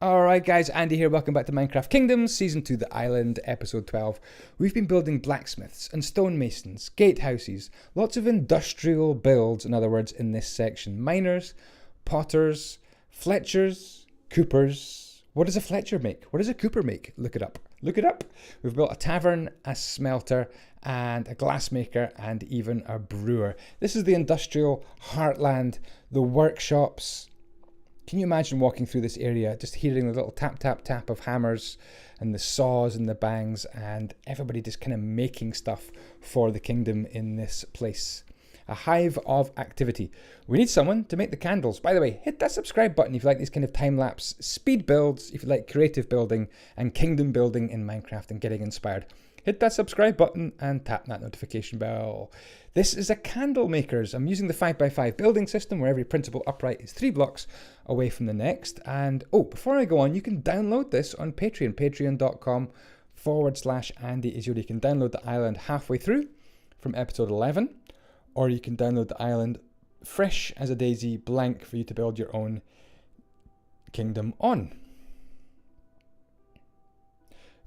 Alright guys, Andy here, welcome back to Minecraft Kingdoms, Season 2, The Island, Episode 12. We've been building blacksmiths and stonemasons, gatehouses, lots of industrial builds, in other words, in this section. Miners, potters, fletchers, coopers. What does a fletcher make? What does a cooper make? Look it up. Look it up. We've built a tavern, a smelter, and a glassmaker, and even a brewer. This is the industrial heartland, the workshops. Can you imagine walking through this area, just hearing the little tap, tap, tap of hammers and the saws and the bangs and everybody just kind of making stuff for the kingdom in this place. A hive of activity. We need someone to make the candles. By the way, hit that subscribe button if you like these kind of time-lapse speed builds, if you like creative building and kingdom building in Minecraft and getting inspired. Hit that subscribe button and tap that notification bell. This is a candle maker's. I'm using the 5x5 building system where every principal upright is 3 blocks away from the next. And before I go on, you can download this on Patreon, patreon.com/Andyisyoda. You can download the island halfway through from episode 11, or you can download the island fresh as a daisy, blank for you to build your own kingdom on.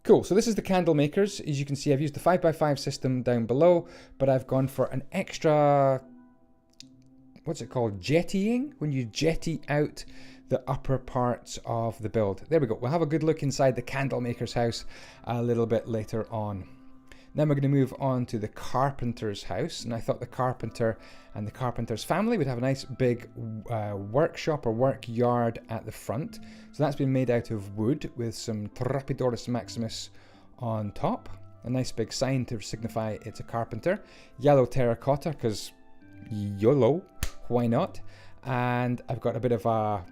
Cool, so this is the candle makers. As you can see, I've used the 5x5 system down below, but I've gone for an extra, what's it called, jettying? When you jetty out the upper parts of the build. There we go. We'll have a good look inside the candle maker's house a little bit later on. Then we're going to move on to the carpenter's house, and I thought the carpenter and the carpenter's family would have a nice big workshop or work yard at the front. So that's been made out of wood with some Trapedoris Maximus on top. A nice big sign to signify it's a carpenter. Yellow terracotta, because YOLO, why not? And I've got a bit of a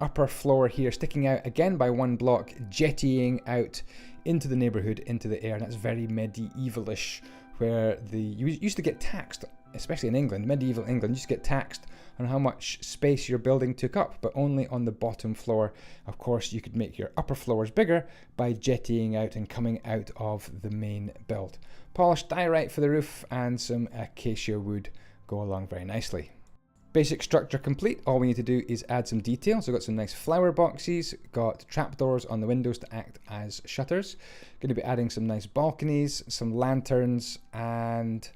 upper floor here sticking out again by 1 block, jettying out into the neighborhood, into the air. And that's very medievalish, where you used to get taxed, especially in England, medieval England, you used to get taxed on how much space your building took up, but only on the bottom floor. Of course, you could make your upper floors bigger by jettying out and coming out of the main build. Polished diorite for the roof and some acacia wood go along very nicely. Basic structure complete. All we need to do is add some detail. So we've got some nice flower boxes, got trapdoors on the windows to act as shutters. Going to be adding some nice balconies, some lanterns, and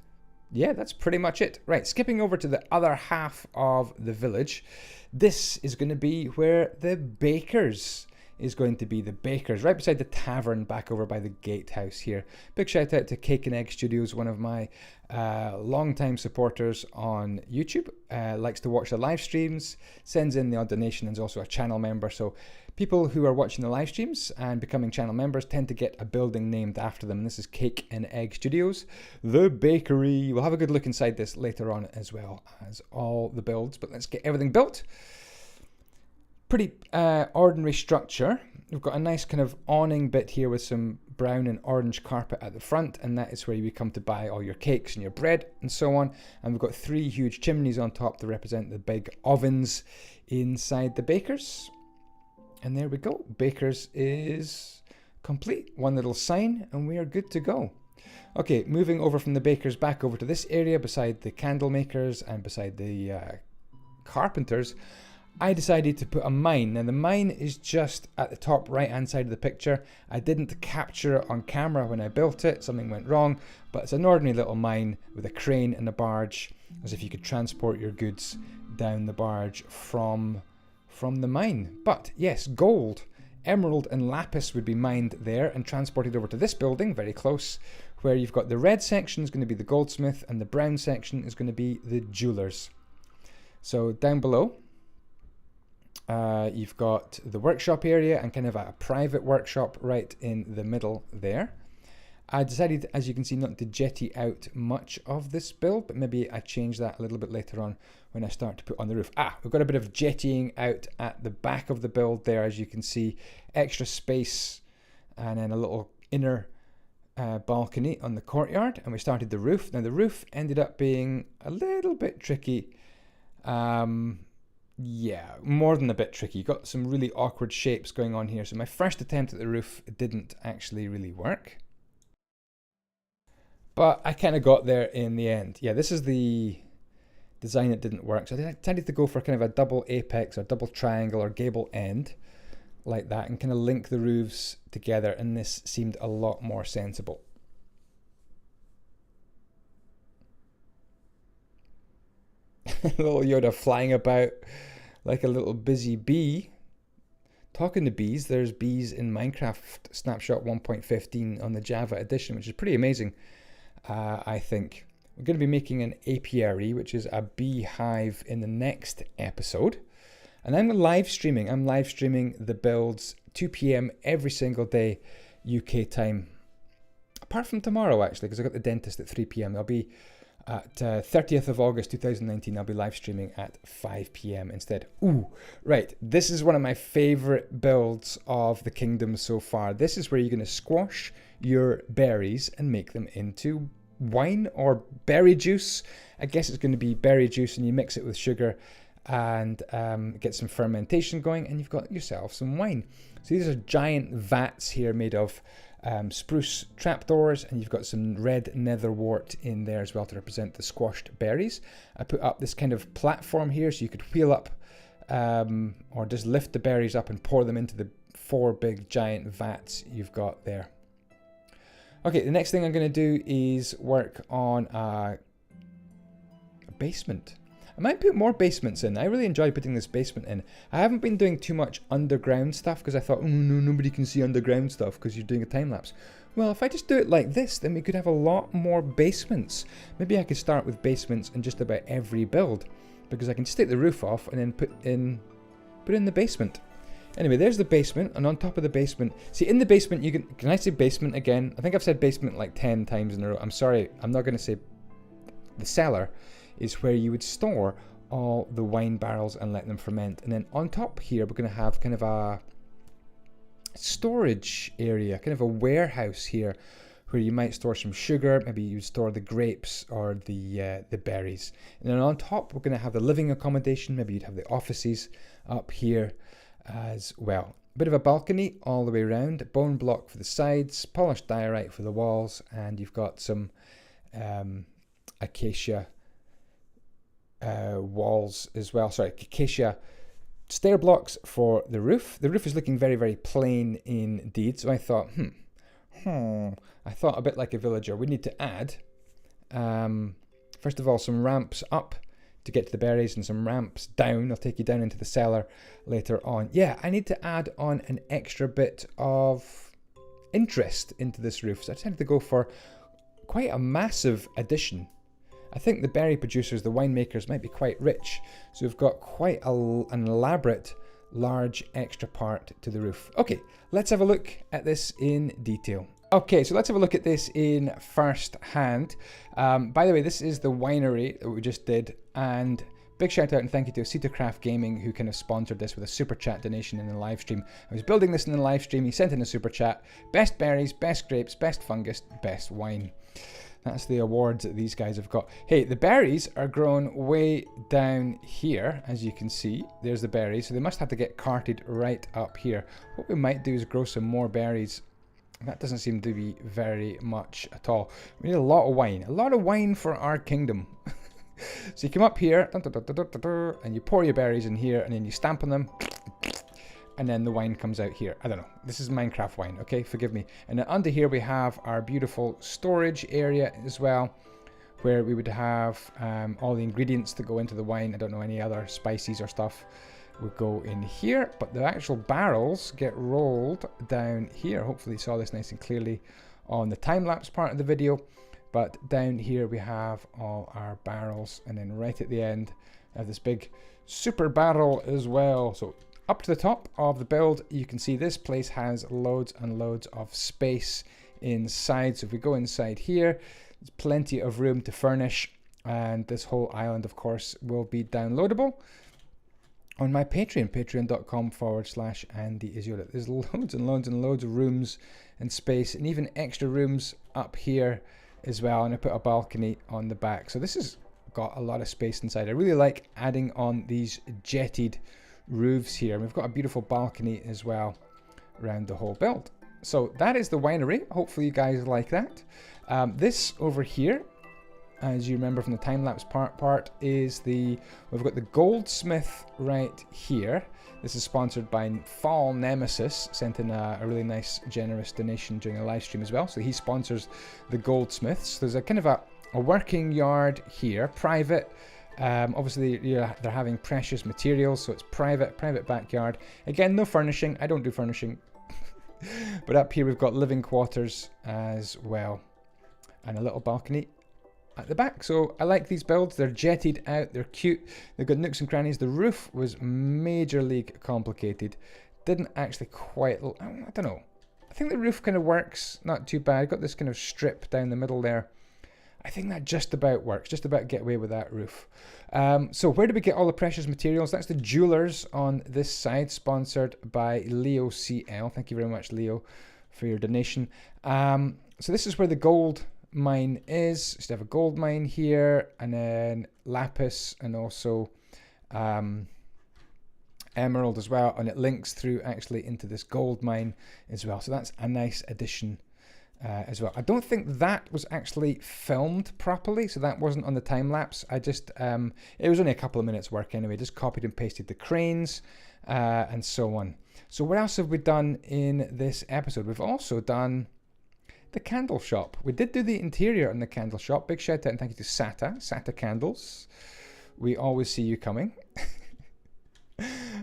yeah, that's pretty much it. Right, skipping over to the other half of the village. This is going to be where the bakers right beside the tavern, back over by the gatehouse here. Big shout out to Cake and Egg Studios, one of my long-time supporters on YouTube. Likes to watch the live streams, sends in the odd donation, and is also a channel member. So people who are watching the live streams and becoming channel members tend to get a building named after them. This is Cake and Egg Studios, the bakery. We'll have a good look inside this later on, as well as all the builds, but let's get everything built. Pretty ordinary structure. We've got a nice kind of awning bit here with some brown and orange carpet at the front, and that is where you come to buy all your cakes and your bread and so on. And we've got 3 huge chimneys on top to represent the big ovens inside the bakers. And there we go. Bakers is complete. 1 little sign and we are good to go. Okay, moving over from the bakers back over to this area beside the candle makers and beside the carpenters. I decided to put a mine. Now the mine is just at the top right hand side of the picture. I didn't capture it on camera when I built it, something went wrong, but it's an ordinary little mine with a crane and a barge, as if you could transport your goods down the barge from the mine. But yes, gold, emerald and lapis would be mined there and transported over to this building, very close, where you've got the red section is going to be the goldsmith and the brown section is going to be the jewelers. So down below, you've got the workshop area and kind of a private workshop right in the middle there. I decided, as you can see, not to jetty out much of this build, but maybe I change that a little bit later on when I start to put on the roof. We've got a bit of jettying out at the back of the build there, as you can see. Extra space and then a little inner balcony on the courtyard. And we started the roof. Now the roof ended up being a little bit tricky. Yeah, more than a bit tricky. You've got some really awkward shapes going on here. So my first attempt at the roof didn't actually really work. But I kind of got there in the end. Yeah, this is the design that didn't work. So I decided to go for kind of a double apex or double triangle or gable end. like that and kind of link the roofs together, and this seemed a lot more sensible. Little Yoda flying about like a little busy bee. Talking to bees, there's bees in Minecraft Snapshot 1.15 on the Java edition, which is pretty amazing, I think. We're going to be making an apiary, which is a beehive, in the next episode. And I'm live streaming. I'm live streaming the builds 2 p.m. every single day, UK time. Apart from tomorrow, actually, because I've got the dentist at 3 p.m. I'll be at 30th of August 2019. I'll be live streaming at 5 p.m. instead. Ooh, right. This is one of my favorite builds of the kingdom so far. This is where you're going to squash your berries and make them into wine or berry juice. I guess it's going to be berry juice, and you mix it with sugar and get some fermentation going, and you've got yourself some wine. So these are giant vats here made of spruce trapdoors, and you've got some red nether wart in there as well to represent the squashed berries. I put up this kind of platform here so you could wheel up or just lift the berries up and pour them into the 4 big giant vats you've got there. Okay, the next thing I'm going to do is work on a basement. I might put more basements in. I really enjoy putting this basement in. I haven't been doing too much underground stuff because I thought, oh no, nobody can see underground stuff because you're doing a time lapse. Well, if I just do it like this, then we could have a lot more basements. Maybe I could start with basements in just about every build, because I can just take the roof off and then put in the basement. Anyway, there's the basement, and on top of the basement, see, in the basement you can I say basement again? I think I've said basement like 10 times in a row. I'm sorry, I'm not going to say. The cellar is where you would store all the wine barrels and let them ferment. And then on top here, we're going to have kind of a storage area, kind of a warehouse here, where you might store some sugar. Maybe you store the grapes or the berries. And then on top, we're going to have the living accommodation. Maybe you'd have the offices up here as well. A bit of a balcony all the way around, bone block for the sides, polished diorite for the walls, and you've got some acacia walls as well. Sorry, acacia stair blocks for the roof. The roof is looking very, very plain indeed. So I thought, I thought a bit like a villager. We need to add, first of all, some ramps up to get to the berries and some ramps down. I'll take you down into the cellar later on. Yeah, I need to add on an extra bit of interest into this roof. So I decided to go for quite a massive addition. I think the berry producers, the winemakers, might be quite rich. So we've got quite an elaborate, large extra part to the roof. Okay, let's have a look at this in detail. Okay, so let's have a look at this in first hand. By the way, this is the winery that we just did, and big shout out and thank you to Craft Gaming, who kind of sponsored this with a super chat donation in the live stream. I was building this in the live stream. He sent in a super chat. Best berries, best grapes, best fungus, best wine. That's the awards that these guys have got. Hey, the berries are grown way down here, as you can see. There's the berries, so they must have to get carted right up here. What we might do is grow some more berries. That doesn't seem to be very much at all. We need a lot of wine for our kingdom. So you come up here, and you pour your berries in here, and then you stamp on them, and then the wine comes out here. I don't know. This is Minecraft wine, okay? Forgive me. And then under here we have our beautiful storage area as well, where we would have all the ingredients that go into the wine. I don't know, any other spices or stuff would go in here, but the actual barrels get rolled down here. Hopefully you saw this nice and clearly on the time-lapse part of the video. But down here we have all our barrels, and then right at the end I have this big super barrel as well. So up to the top of the build, you can see this place has loads and loads of space inside. So if we go inside here, there's plenty of room to furnish, and this whole island, of course, will be downloadable on my Patreon, patreon.com/Andyisyoda. There's loads and loads and loads of rooms and space, and even extra rooms up here as well. And I put a balcony on the back. So this has got a lot of space inside. I really like adding on these jettied roofs here. And we've got a beautiful balcony as well around the whole build. So that is the winery. Hopefully you guys like that. This over here, as you remember from the time-lapse part, is we've got the Goldsmith right here. This is sponsored by Fall Nemesis, sent in a really nice, generous donation during a live stream as well. So he sponsors the Goldsmiths. There's a kind of a working yard here, private. Obviously, they're having precious materials, so it's private backyard. Again, no furnishing. I don't do furnishing. But up here, we've got living quarters as well. And a little balcony at the back. So I like these builds. They're jettied out. They're cute. They've got nooks and crannies. The roof was major league complicated. Didn't actually quite... I don't know. I think the roof kind of works. Not too bad. Got this kind of strip down the middle there. I think that just about works. Just about get away with that roof. So where do we get all the precious materials? That's the jewelers on this side, sponsored by Leo CL. Thank you very much, Leo, for your donation. So this is where the gold mine is. Just have a gold mine here, and then lapis, and also emerald as well, and it links through actually into this gold mine as well. So that's a nice addition as well. I don't think that was actually filmed properly, so that wasn't on the time lapse. I just it was only a couple of minutes work anyway. Just copied and pasted the cranes and so on. So what else have we done in this episode? We've also done the candle shop. We did do the interior on the candle shop. Big shout out and thank you to Sata Candles. We always see you coming.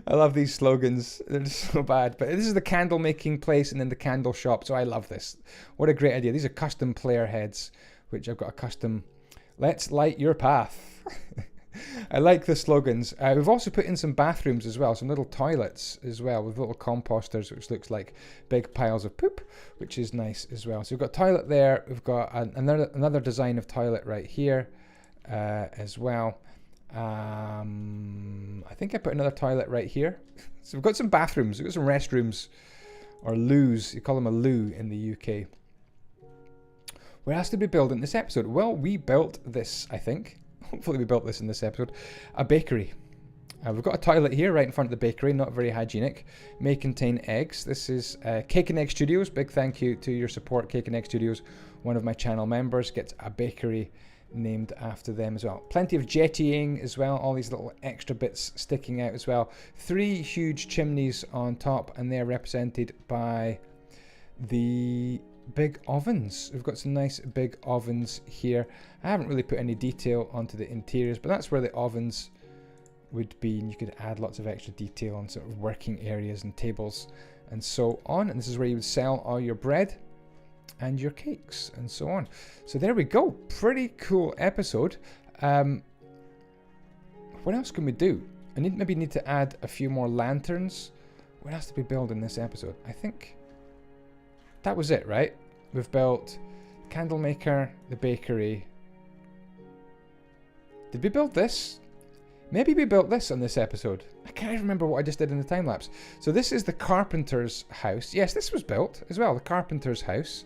I love these slogans. They're just so bad. But this is the candle making place and then the candle shop. So I love this. What a great idea. These are custom player heads, which I've got a custom. Let's light your path. I like the slogans. We've also put in some bathrooms as well, some little toilets as well, with little composters, which looks like big piles of poop, which is nice as well. So we've got a toilet there. We've got another design of toilet right here as well. I think I put another toilet right here. So we've got some bathrooms. We've got some restrooms, or loos. You call them a loo in the UK. What else did we build in this episode? Well, we built this, I think. Hopefully we built this in this episode. A bakery. We've got a toilet here right in front of the bakery. Not very hygienic. May contain eggs. This is Cake and Egg Studios. Big thank you to your support, Cake and Egg Studios. One of my channel members gets a bakery named after them as well. Plenty of jettying as well. All these little extra bits sticking out as well. 3 huge chimneys on top, and they're represented by the big ovens. We've got some nice big ovens here. I haven't really put any detail onto the interiors, but that's where the ovens would be, and you could add lots of extra detail on sort of working areas and tables and so on. And this is where you would sell all your bread and your cakes and so on. So there we go. Pretty cool episode. What else can we do? I maybe need to add a few more lanterns. What else did we build in this episode? I think that was it, right? We've built the candle maker, the bakery. Did we build this? Maybe we built this on this episode. I can't remember what I just did in the time lapse. So this is the carpenter's house. Yes, this was built as well, the carpenter's house.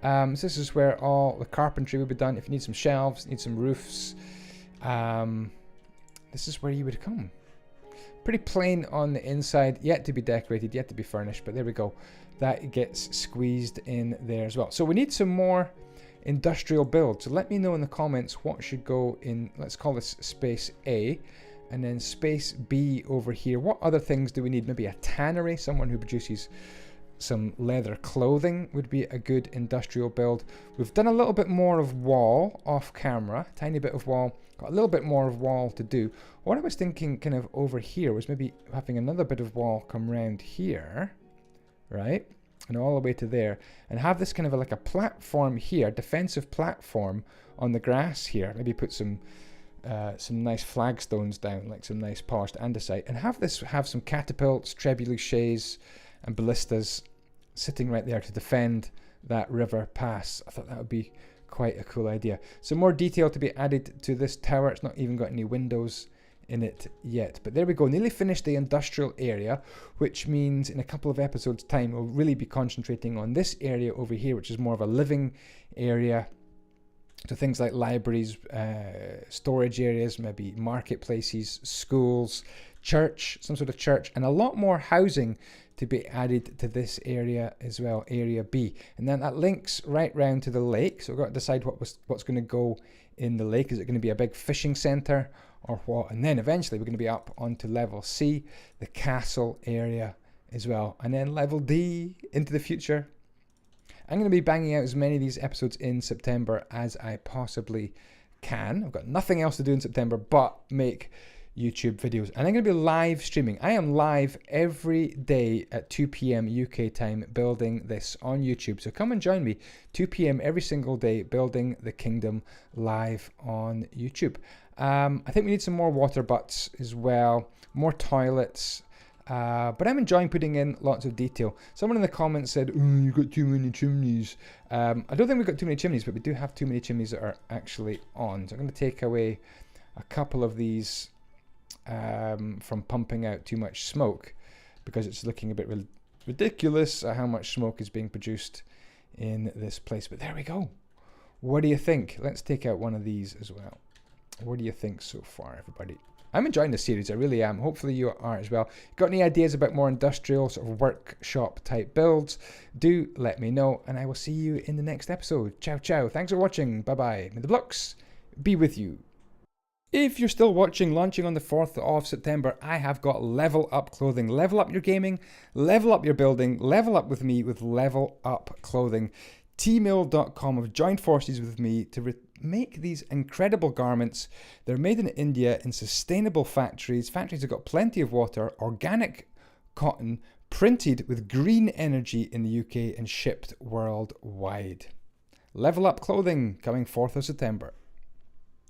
So this is where all the carpentry would be done. If you need some shelves, need some roofs, this is where you would come. Pretty plain on the inside, yet to be decorated, yet to be furnished, but there we go. That gets squeezed in there as well. So we need some more industrial builds. So let me know in the comments what should go in, let's call this space A, and then space B over here. What other things do we need? Maybe a tannery, someone who produces some leather clothing would be a good industrial build. We've done a little bit more of wall off camera, tiny bit of wall, got a little bit more of wall to do. What I was thinking kind of over here was maybe having another bit of wall come around here, right? And all the way to there, and have this kind of like a platform here, defensive platform on the grass here. Maybe put some nice flagstones down, like some nice polished andesite, and have some catapults, trebuchets, and ballistas sitting right there to defend that river pass. I thought that would be quite a cool idea. Some more detail to be added to this tower. It's not even got any windows in it yet, but there we go. Nearly finished the industrial area, which means in a couple of episodes time we'll really be concentrating on this area over here, which is more of a living area. So things like libraries, storage areas, maybe marketplaces, schools, church, some sort of church, and a lot more housing to be added to this area as well, area B. And then that links right round to the lake. So we've got to decide what's going to go in the lake. Is it going to be a big fishing center, or what. And then eventually we're going to be up onto level C, the castle area as well. And then level D into the future. I'm going to be banging out as many of these episodes in September as I possibly can. I've got nothing else to do in September but make YouTube videos. And I'm going to be live streaming. I am live every day at 2 p.m. UK time building this on YouTube. So come and join me 2 p.m. every single day building the kingdom live on YouTube. I think we need some more water butts as well, more toilets. But I'm enjoying putting in lots of detail. Someone in the comments said, oh, you've got too many chimneys. I don't think we've got too many chimneys, but we do have too many chimneys that are actually on. So I'm going to take away a couple of these from pumping out too much smoke, because it's looking a bit ridiculous how much smoke is being produced in this place. But there we go. What do you think? Let's take out one of these as well. What do you think so far, everybody? I'm enjoying this series, I really am. Hopefully you are as well. Got any ideas about more industrial sort of workshop type builds? Do let me know, and I will see you in the next episode. Ciao, ciao. Thanks for watching. Bye-bye. May the blocks be with you. If you're still watching, launching on the 4th of September, I have got Level Up Clothing. Level up your gaming, level up your building, level up with me with Level Up Clothing. Tmill.com have joined forces with me to make these incredible garments. They're made in India in sustainable factories. Factories have got plenty of water, organic cotton, printed with green energy in the UK and shipped worldwide. Level Up Clothing coming 4th of September.